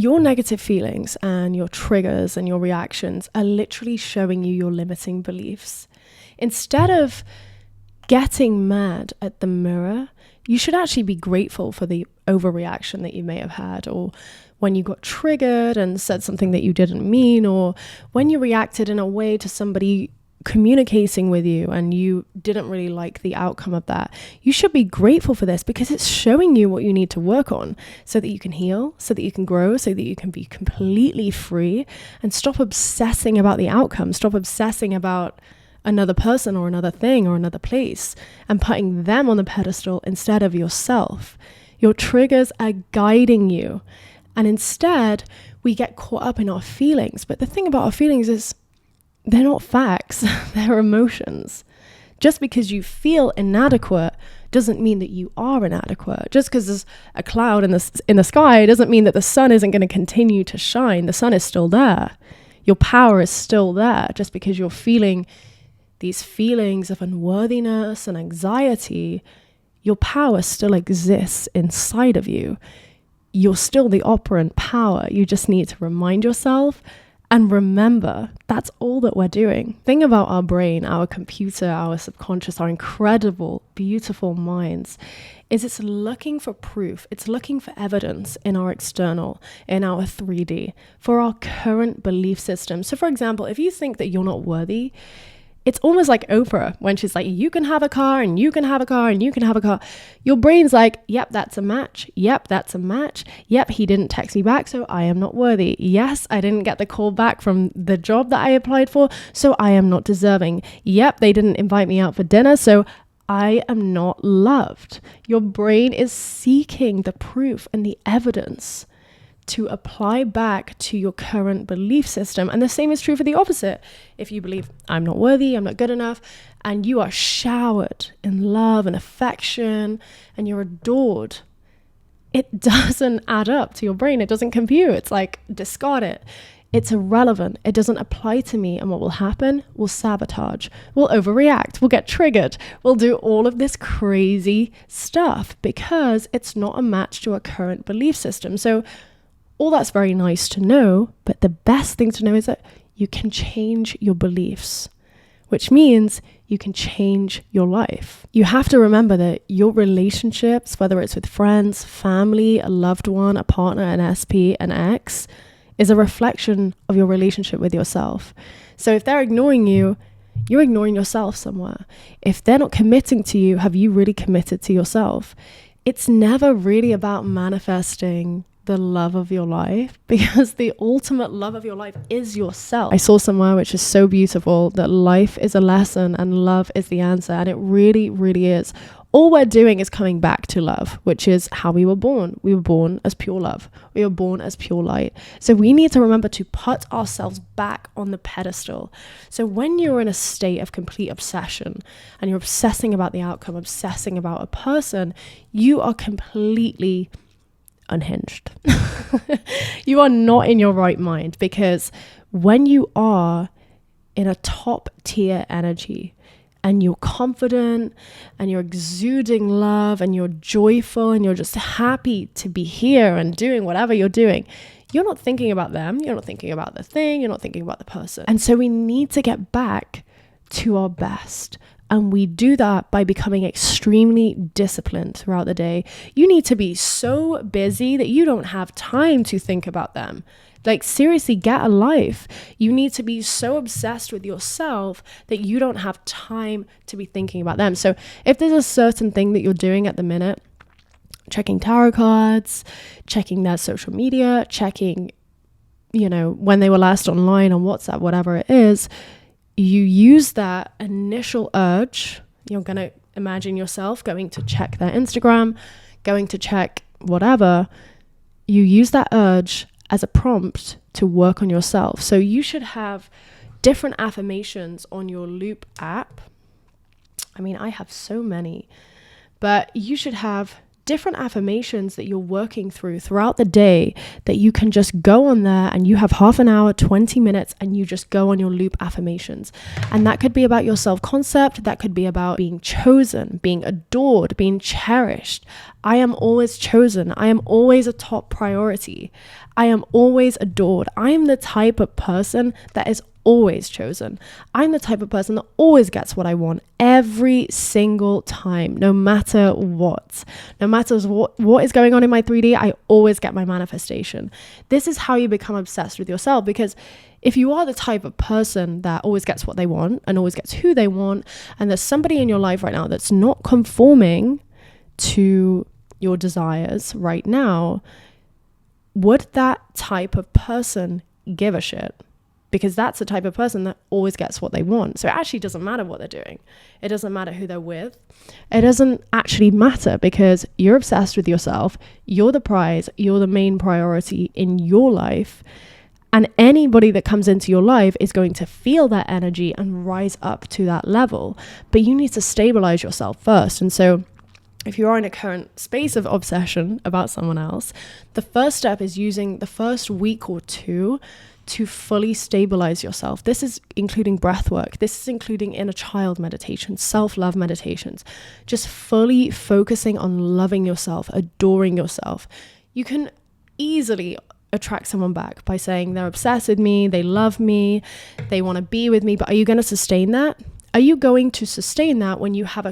your negative feelings and your triggers and your reactions are literally showing you your limiting beliefs. Instead of getting mad at the mirror, you should actually be grateful for the overreaction that you may have had, or when you got triggered and said something that you didn't mean, or when you reacted in a way to somebody communicating with you and you didn't really like the outcome of that. You should be grateful for this because it's showing you what you need to work on so that you can heal, so that you can grow, so that you can be completely free, and stop obsessing about the outcome. Stop obsessing about another person or another thing or another place and putting them on the pedestal instead of yourself. Your triggers are guiding you, and instead we get caught up in our feelings. But the thing about our feelings is they're not facts, they're emotions. Just because you feel inadequate doesn't mean that you are inadequate. Just because there's a cloud in the sky doesn't mean that the sun isn't going to continue to shine. The sun is still there. Your power is still there. Just because you're feeling these feelings of unworthiness and anxiety, your power still exists inside of you. You're still the operant power. You just need to remind yourself and remember, that's all that we're doing. Think about our brain, our computer, our subconscious, our incredible, beautiful minds, is it's looking for proof. It's looking for evidence in our external, in our 3D, for our current belief system. So for example, if you think that you're not worthy, it's almost like Oprah when she's like, you can have a car and you can have a car and you can have a car. Your brain's like, yep, that's a match. Yep, that's a match. Yep, he didn't text me back, so I am not worthy. Yes, I didn't get the call back from the job that I applied for, so I am not deserving. Yep, they didn't invite me out for dinner, so I am not loved. Your brain is seeking the proof and the evidence to apply back to your current belief system. And the same is true for the opposite. If you believe I'm not worthy, I'm not good enough, and you are showered in love and affection and you're adored, it doesn't add up to your brain. It doesn't compute. It's like, discard it. It's irrelevant. It doesn't apply to me. And what will happen? We'll sabotage. We'll overreact. We'll get triggered. We'll do all of this crazy stuff because it's not a match to our current belief system. So all that's very nice to know, but the best thing to know is that you can change your beliefs, which means you can change your life. You have to remember that your relationships, whether it's with friends, family, a loved one, a partner, an SP, an ex, is a reflection of your relationship with yourself. So if they're ignoring you, you're ignoring yourself somewhere. If they're not committing to you, have you really committed to yourself? It's never really about manifesting the love of your life, because the ultimate love of your life is yourself. I saw somewhere, which is so beautiful, that life is a lesson and love is the answer. And it really, really is. All we're doing is coming back to love, which is how we were born. We were born as pure love. We were born as pure light. So we need to remember to put ourselves back on the pedestal. So when you're in a state of complete obsession and you're obsessing about the outcome, obsessing about a person, you are completely unhinged. You are not in your right mind, because when you are in a top tier energy and you're confident and you're exuding love and you're joyful and you're just happy to be here and doing whatever you're doing, you're not thinking about them, you're not thinking about the thing, you're not thinking about the person. And so we need to get back to our best. And we do that by becoming extremely disciplined throughout the day. You need to be so busy that you don't have time to think about them. Like, seriously, get a life. You need to be so obsessed with yourself that you don't have time to be thinking about them. So if there's a certain thing that you're doing at the minute, checking tarot cards, checking their social media, checking, when they were last online on WhatsApp, whatever it is, you use that initial urge. You're going to imagine yourself going to check their Instagram, going to check whatever. You use that urge as a prompt to work on yourself. So you should have different affirmations on your Loop app. I mean, I have so many, but you should have different affirmations that you're working throughout the day that you can just go on there and you have half an hour, 20 minutes, and you just go on your loop affirmations. And that could be about your self-concept. That could be about being chosen, being adored, being cherished. I am always chosen. I am always a top priority. I am always adored. I am the type of person that is always chosen. I'm the type of person that always gets what I want every single time, no matter what. No matter what is going on in my 3D, I always get my manifestation. This is how you become obsessed with yourself, because if you are the type of person that always gets what they want and always gets who they want, and there's somebody in your life right now that's not conforming to your desires right now, would that type of person give a shit? Because that's the type of person that always gets what they want. So it actually doesn't matter what they're doing. It doesn't matter who they're with. It doesn't actually matter, because you're obsessed with yourself. You're the prize. You're the main priority in your life. And anybody that comes into your life is going to feel that energy and rise up to that level. But you need to stabilize yourself first. And so if you are in a current space of obsession about someone else, the first step is using the first week or two to fully stabilize yourself. This is including breath work. This is including inner child meditation, self-love meditations, just fully focusing on loving yourself, adoring yourself. You can easily attract someone back by saying they're obsessed with me, they love me, they want to be with me, but are you going to sustain that? Are you going to sustain that when you have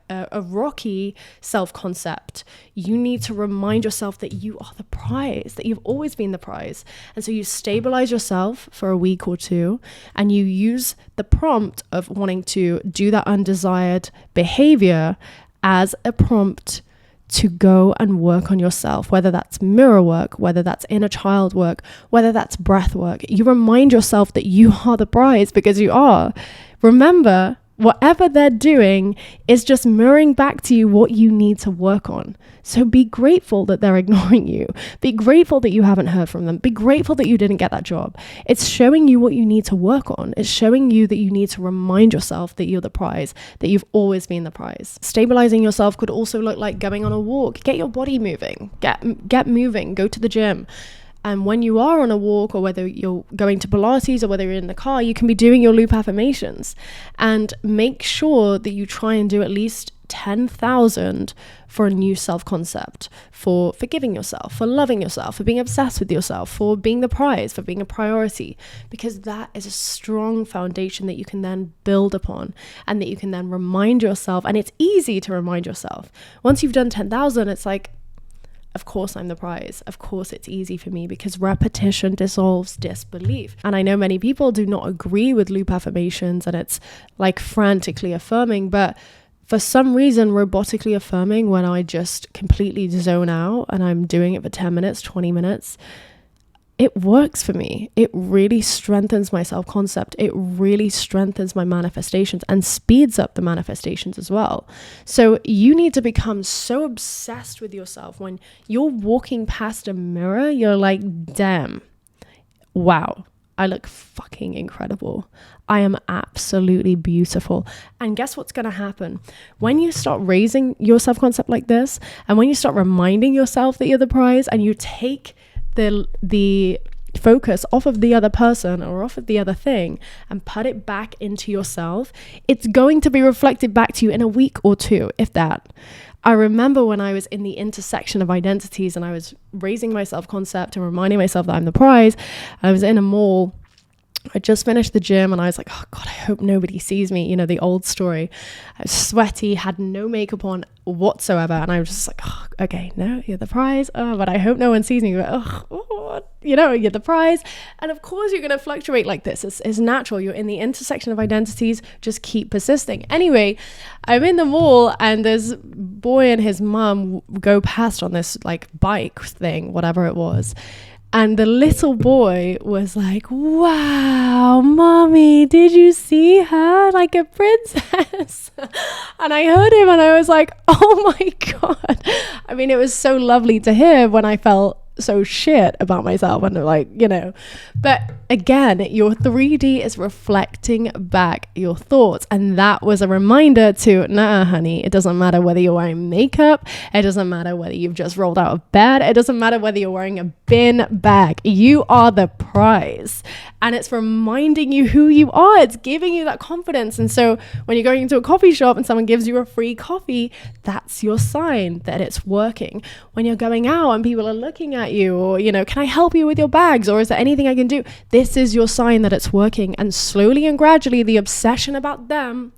a rocky self-concept? You need to remind yourself that you are the prize, that you've always been the prize. And so you stabilize yourself for a week or two, and you use the prompt of wanting to do that undesired behavior as a prompt to go and work on yourself, whether that's mirror work, whether that's inner child work, whether that's breath work. You remind yourself that you are the prize, because you are. Remember, whatever they're doing is just mirroring back to you what you need to work on. So be grateful that they're ignoring you. Be grateful that you haven't heard from them. Be grateful that you didn't get that job. It's showing you what you need to work on. It's showing you that you need to remind yourself that you're the prize, that you've always been the prize. Stabilizing yourself could also look like going on a walk. Get your body moving. Get moving. Go to the gym. And when you are on a walk, or whether you're going to Pilates or whether you're in the car, you can be doing your loop affirmations. And make sure that you try and do at least 10,000 for a new self-concept, for forgiving yourself, for loving yourself, for being obsessed with yourself, for being the prize, for being a priority, because that is a strong foundation that you can then build upon and that you can then remind yourself. And it's easy to remind yourself. Once you've done 10,000, it's like, of course I'm the prize. Of course it's easy for me, because repetition dissolves disbelief. And I know many people do not agree with loop affirmations, and it's like frantically affirming, but for some reason, robotically affirming, when I just completely zone out and I'm doing it for 10 minutes, 20 minutes, it works for me. It really strengthens my self-concept. It really strengthens my manifestations and speeds up the manifestations as well. So you need to become so obsessed with yourself. When you're walking past a mirror, you're like, damn, wow, I look fucking incredible. I am absolutely beautiful. And guess what's going to happen? When you start raising your self-concept like this, and when you start reminding yourself that you're the prize, and you take the focus off of the other person or off of the other thing and put it back into yourself, it's going to be reflected back to you in a week or two, if that. I remember when I was in the intersection of identities and I was raising my self-concept and reminding myself that I'm the prize. I was in a mall. I just finished the gym and I was like, oh God, I hope nobody sees me. You know, the old story. I was sweaty, had no makeup on whatsoever. And I was just like, oh, okay, no, you're the prize. Oh, but I hope no one sees me. But, oh, you know, you're the prize. And of course you're going to fluctuate like this. It's natural. You're in the intersection of identities. Just keep persisting. Anyway, I'm in the mall and this boy and his mum go past on this like bike thing, whatever it was. And the little boy was like, wow, mommy, did you see her? Like a princess. And I heard him and I was like, oh my God. I mean, it was so lovely to hear when I felt so shit about myself, and like, you know, but again, your 3D is reflecting back your thoughts. And that was a reminder to, nah, honey, it doesn't matter whether you're wearing makeup, it doesn't matter whether you've just rolled out of bed, it doesn't matter whether you're wearing a bin bag, you are the prize. And it's reminding you who you are. It's giving you that confidence. And so when you're going into a coffee shop and someone gives you a free coffee, that's your sign that it's working. When you're going out and people are looking at you, or, you know, can I help you with your bags? Or is there anything I can do? This is your sign that it's working. And slowly and gradually, the obsession about them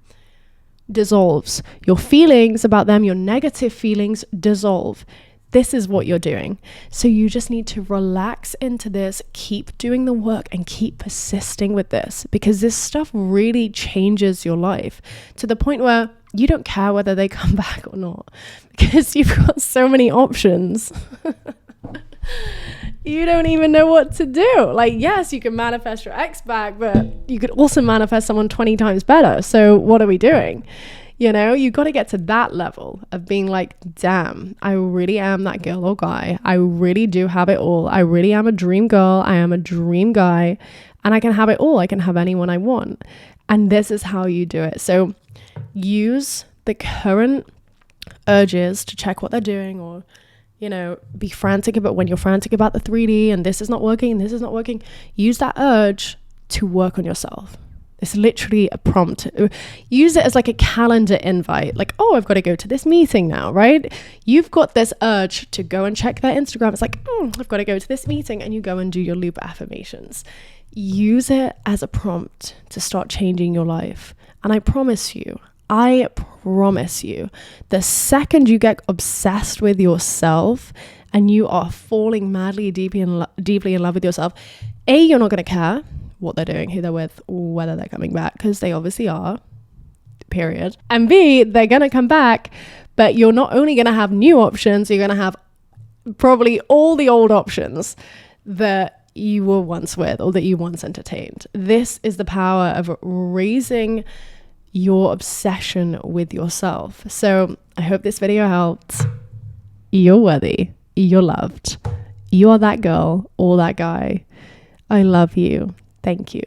dissolves. Your feelings about them, your negative feelings dissolve. This is what you're doing. So you just need to relax into this, keep doing the work, and keep persisting with this, because this stuff really changes your life to the point where you don't care whether they come back or not, because you've got so many options. You don't even know what to do. Like, yes, you can manifest your ex back, but you could also manifest someone 20 times better. So what are we doing? You know, you got to get to that level of being like, damn, I really am that girl or guy. I really do have it all. I really am a dream girl. I am a dream guy, and I can have it all. I can have anyone I want. And this is how you do it. So use the current urges to check what they're doing, or, you know, be frantic about when you're frantic about the 3D and this is not working, this is not working. Use that urge to work on yourself. It's literally a prompt. Use it as like a calendar invite. Like, oh, I've got to go to this meeting now, right? You've got this urge to go and check their Instagram. It's like, I've got to go to this meeting, and you go and do your loop affirmations. Use it as a prompt to start changing your life. And I promise you, the second you get obsessed with yourself and you are falling madly, deeply in love with yourself, A, you're not going to care what they're doing, who they're with, whether they're coming back, because they obviously are, period. And B, they're going to come back, but you're not only going to have new options, you're going to have probably all the old options that you were once with or that you once entertained. This is the power of raising your obsession with yourself. So I hope this video helped. You're worthy. You're loved. You are that girl or that guy. I love you. Thank you.